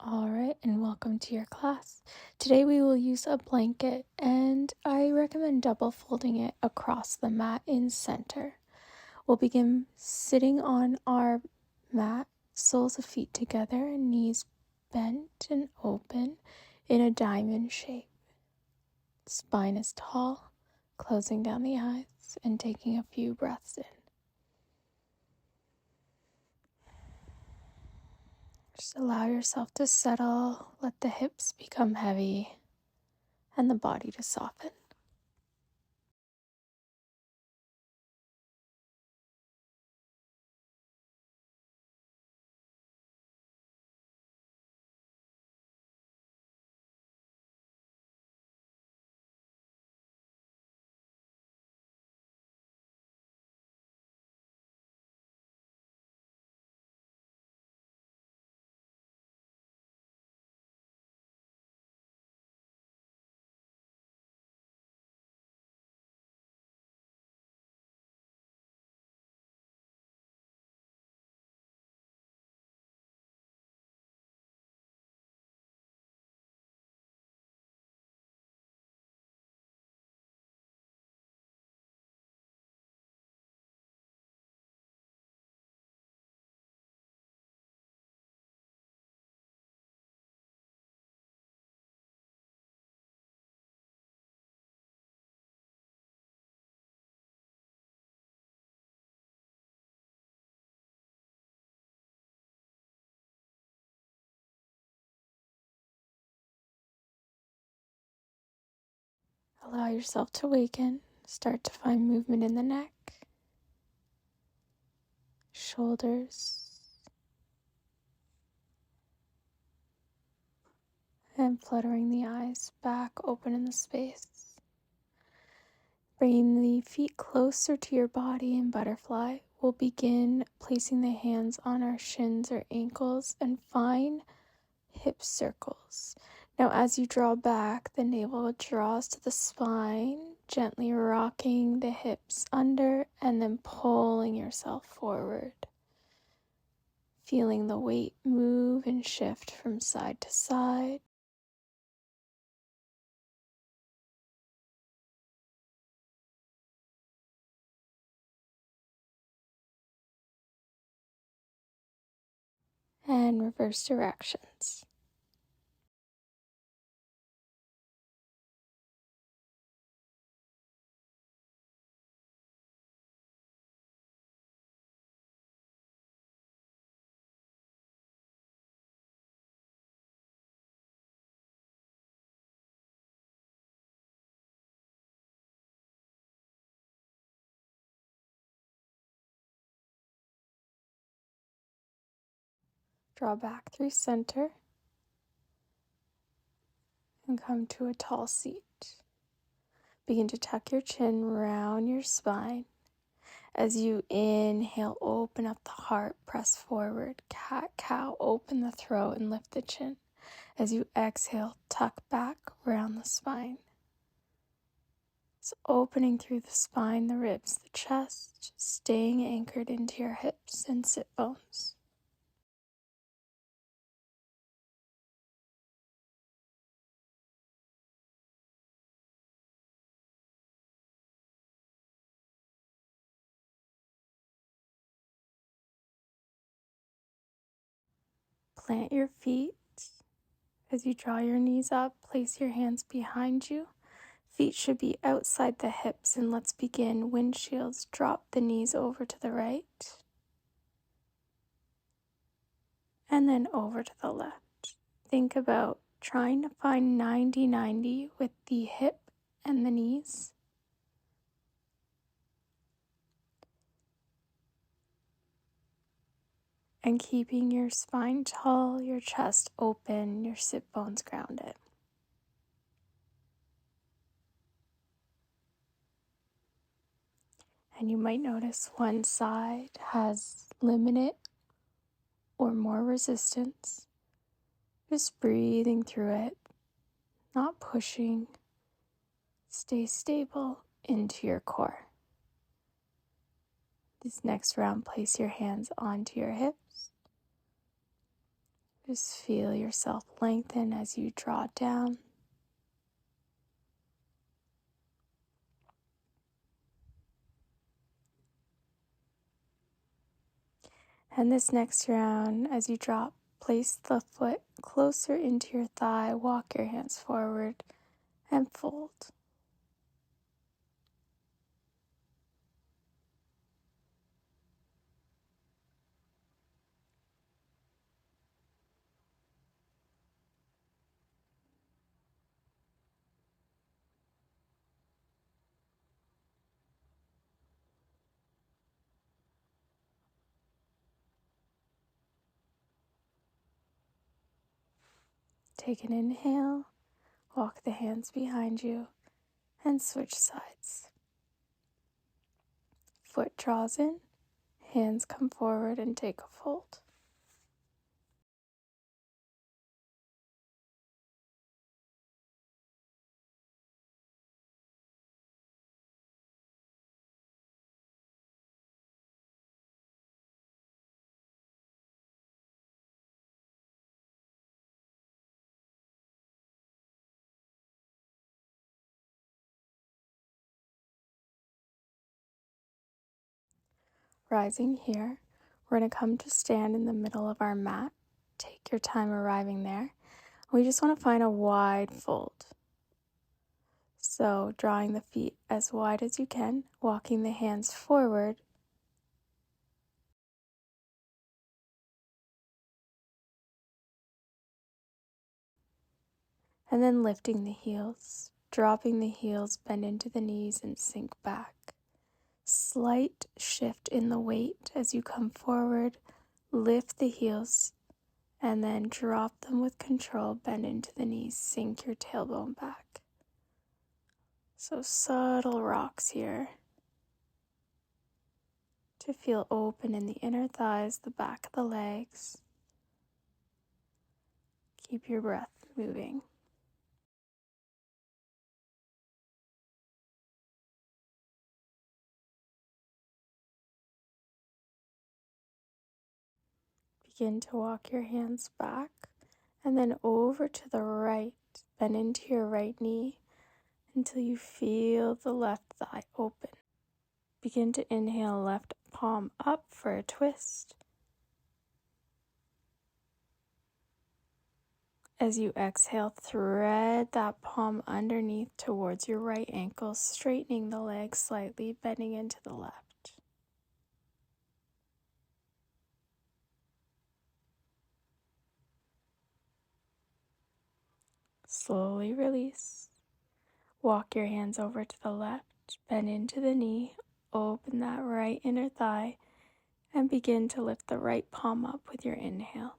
Alright, and welcome to your class. Today we will use a blanket, and I recommend double folding it across the mat in center. We'll begin sitting on our mat, soles of feet together and knees bent and open in a diamond shape. Spine is tall, closing down the eyes and taking a few breaths in. Just allow yourself to settle, let the hips become heavy, and the body to soften. Allow yourself to awaken. Start to find movement in the neck, shoulders, and fluttering the eyes back open in the space. Bringing the feet closer to your body in butterfly, we'll begin placing the hands on our shins or ankles and find hip circles. Now, as you draw back, the navel draws to the spine, gently rocking the hips under and then pulling yourself forward. Feeling the weight move and shift from side to side. And reverse directions. Draw back through center and come to a tall seat. Begin to tuck your chin round your spine. As you inhale, open up the heart, press forward, cat-cow, open the throat and lift the chin. As you exhale, tuck back round the spine. So opening through the spine, the ribs, the chest, staying anchored into your hips and sit bones. Plant your feet. As you draw your knees up, place your hands behind you. Feet should be outside the hips, and let's begin windshields. Drop the knees over to the right and then over to the left. Think about trying to find 90-90 with the hip and the knees. And keeping your spine tall, your chest open, your sit bones grounded. And you might notice one side has limited or more resistance. Just breathing through it, not pushing. Stay stable into your core. This next round, place your hands onto your hips. Just feel yourself lengthen as you draw down. And this next round, as you drop, place the foot closer into your thigh, walk your hands forward, and fold. Take an inhale, walk the hands behind you, and switch sides. Foot draws in, hands come forward and take a fold. Rising here, we're going to come to stand in the middle of our mat. Take your time arriving there. We just want to find a wide fold. So drawing the feet as wide as you can, walking the hands forward, and then lifting the heels, dropping the heels, bend into the knees and sink back. Slight shift in the weight as you come forward, lift the heels, and then drop them with control, bend into the knees, sink your tailbone back. So subtle rocks here to feel open in the inner thighs, the back of the legs. Keep your breath moving. Begin to walk your hands back and then over to the right. Bend into your right knee until you feel the left thigh open. Begin to inhale left palm up for a twist. As you exhale, thread that palm underneath towards your right ankle, straightening the leg slightly, bending into the left. Slowly release. Walk your hands over to the left, bend into the knee, open that right inner thigh, and begin to lift the right palm up with your inhale.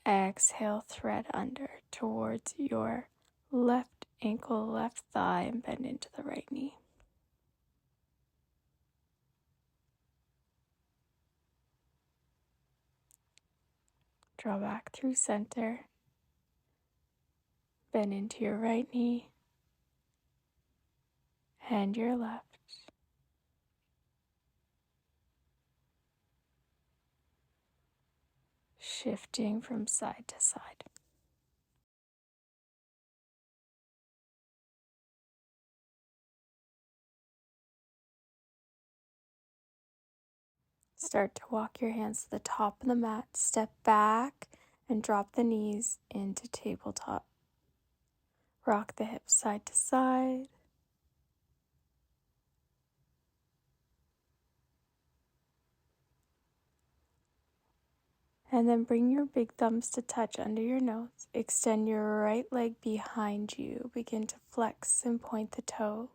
Exhale, thread under towards your left ankle, left thigh, and bend into the right knee. Draw back through center. Bend into your right knee and your left. Shifting from side to side. Start to walk your hands to the top of the mat. Step back and drop the knees into tabletop. Rock the hips side to side. And then bring your big thumbs to touch under your nose. Extend your right leg behind you. Begin to flex and point the toe.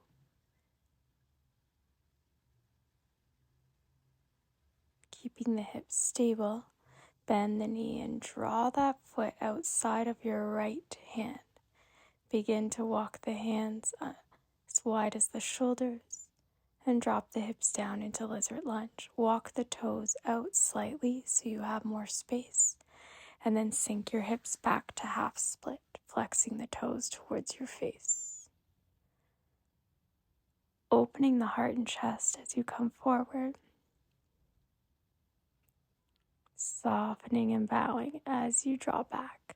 Keeping the hips stable. Bend the knee and draw that foot outside of your right hand. Begin to walk the hands as wide as the shoulders and drop the hips down into lizard lunge. Walk the toes out slightly so you have more space. And then sink your hips back to half split, flexing the toes towards your face. Opening the heart and chest as you come forward. softening and bowing as you draw back.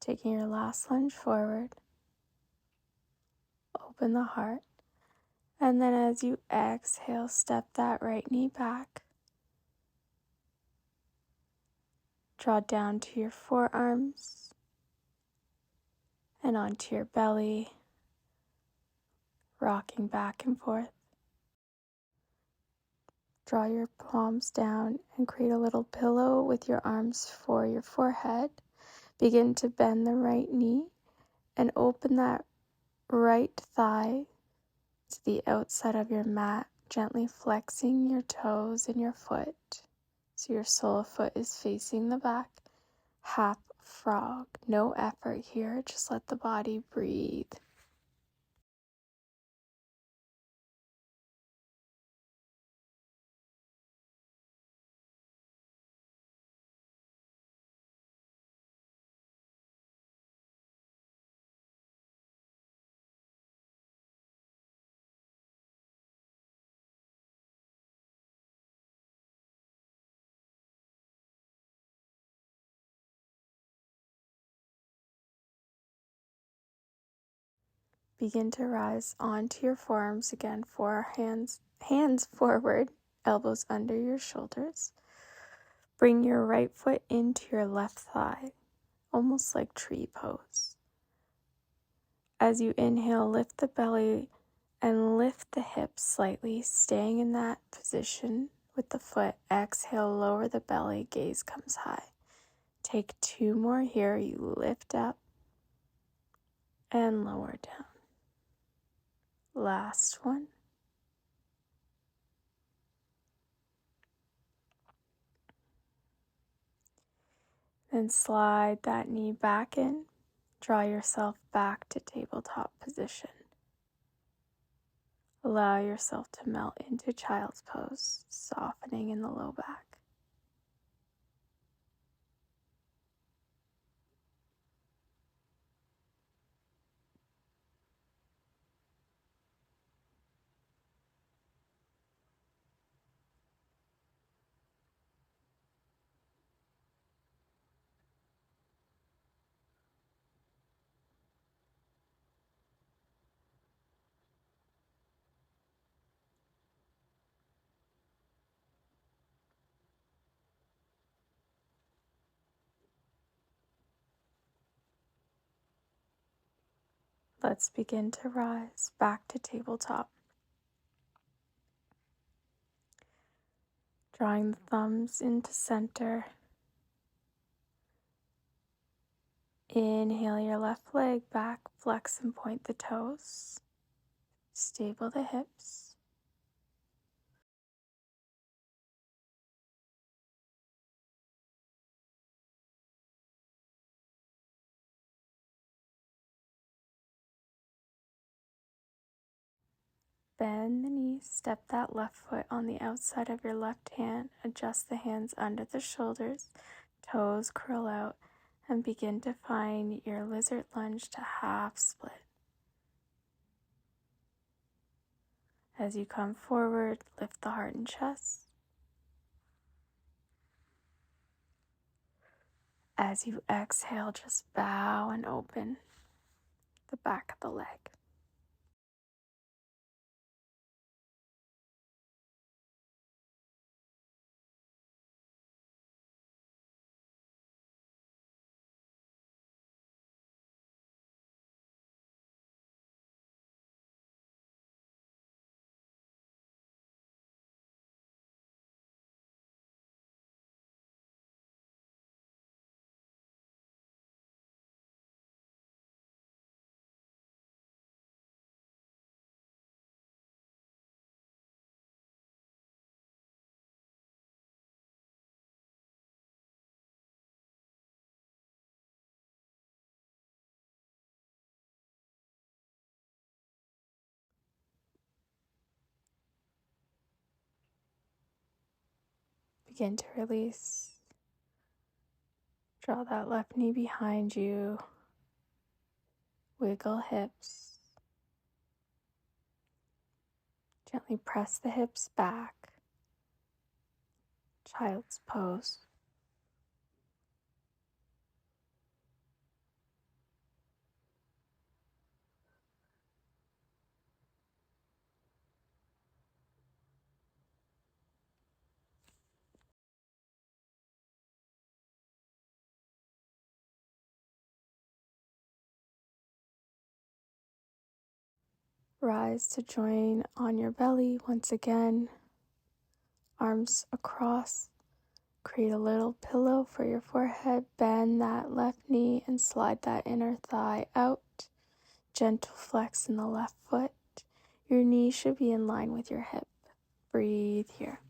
Taking your last lunge forward, open the heart, and then as you exhale, step that right knee back. Draw down to your forearms and onto your belly, rocking back and forth. Draw your palms down and create a little pillow with your arms for your forehead. Begin to bend the right knee and open that right thigh to the outside of your mat, gently flexing your toes and your foot. So your sole of foot is facing the back. Half frog. No effort here. Just let the body breathe. Begin to rise onto your forearms again. Hands forward, elbows under your shoulders. Bring your right foot into your left thigh, almost like tree pose. As you inhale, lift the belly and lift the hips slightly, staying in that position with the foot. Exhale, lower the belly, gaze comes high. Take 2 more here. You lift up and lower down. Last one. Then slide that knee back in. Draw yourself back to tabletop position. Allow yourself to melt into child's pose, softening in the low back. Let's begin to rise back to tabletop. Drawing the thumbs into center. Inhale your left leg back, flex and point the toes. Stable the hips. Bend the knees, step that left foot on the outside of your left hand, adjust the hands under the shoulders, toes curl out, and begin to find your lizard lunge to half split. As you come forward, lift the heart and chest. As you exhale, just bow and open the back of the leg. Begin to release. Draw that left knee behind you. Wiggle hips. Gently press the hips back. Child's pose. Rise to join on your belly once again. Arms across. Create a little pillow for your forehead. Bend that left knee and slide that inner thigh out. Gentle flex in the left foot. Your knee should be in line with your hip. Breathe here.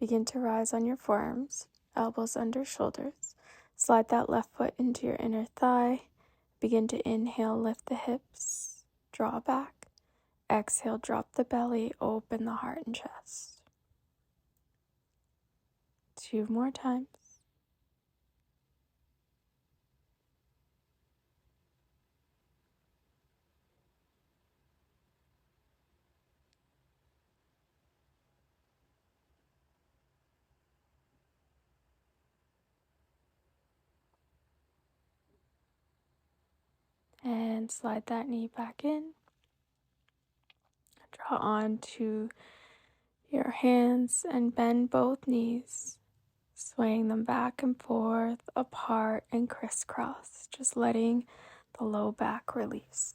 Begin to rise on your forearms, elbows under shoulders. Slide that left foot into your inner thigh. Begin to inhale, lift the hips, draw back. Exhale, drop the belly, open the heart and chest. 2 more times. And slide that knee back in. Draw onto your hands and bend both knees, swaying them back and forth, apart and crisscross, just letting the low back release.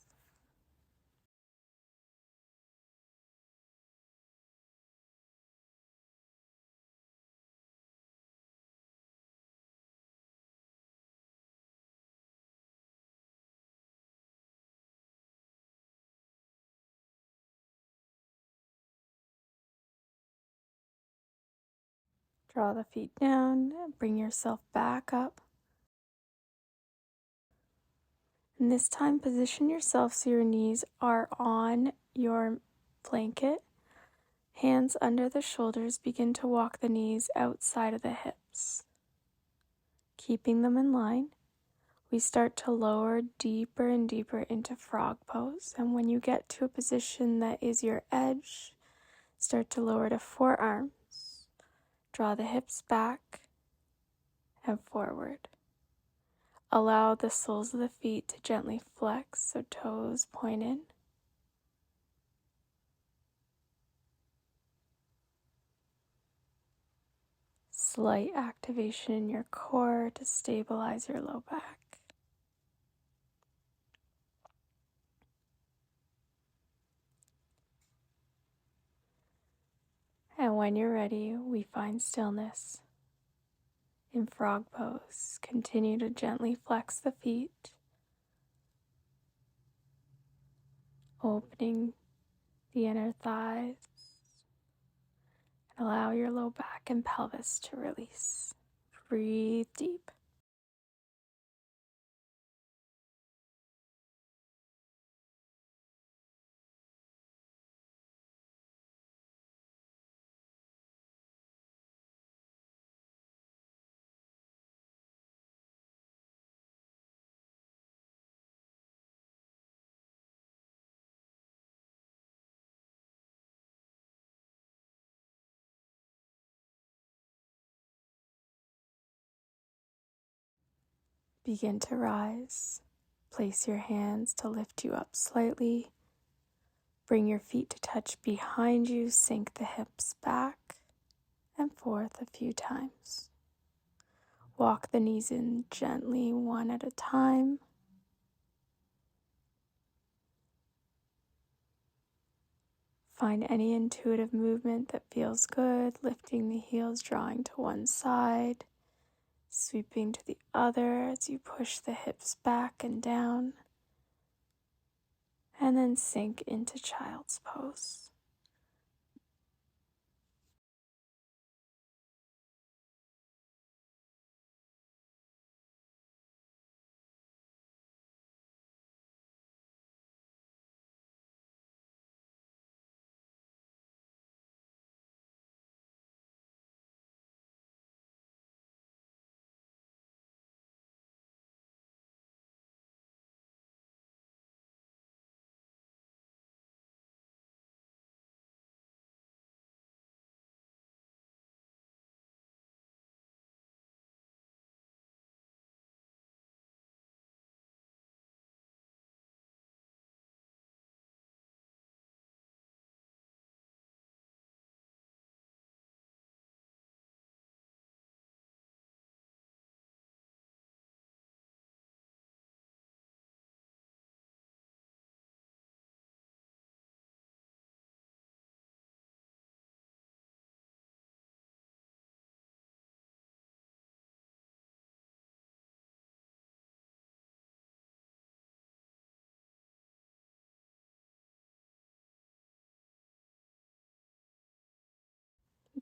Draw the feet down and bring yourself back up. And this time, position yourself so your knees are on your blanket. Hands under the shoulders, begin to walk the knees outside of the hips. Keeping them in line, we start to lower deeper and deeper into frog pose. And when you get to a position that is your edge, start to lower to forearms. Draw the hips back and forward. Allow the soles of the feet to gently flex, so toes point in. Slight activation in your core to stabilize your low back. And when you're ready, we find stillness. In frog pose, continue to gently flex the feet, opening the inner thighs, and allow your low back and pelvis to release. Breathe deep. Begin to rise. Place your hands to lift you up slightly. Bring your feet to touch behind you. Sink the hips back and forth a few times. Walk the knees in gently, one at a time. Find any intuitive movement that feels good, lifting the heels, drawing to one side, sweeping to the other as you push the hips back and down, and then sink into child's pose.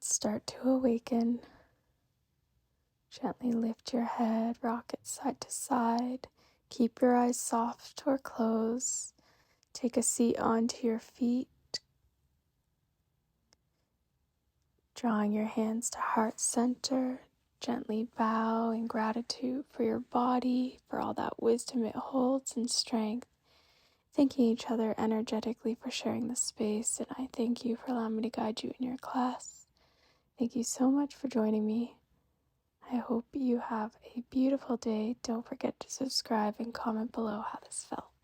Start to awaken. Gently lift your head, rock it side to side. Keep your eyes soft or closed. Take a seat onto your feet, drawing your hands to heart center. Gently bow in gratitude for your body, for all that wisdom it holds and strength. Thanking each other energetically for sharing this space, and I thank you for allowing me to guide you in your class. Thank you so much for joining me. I hope you have a beautiful day. Don't forget to subscribe and comment below how this felt.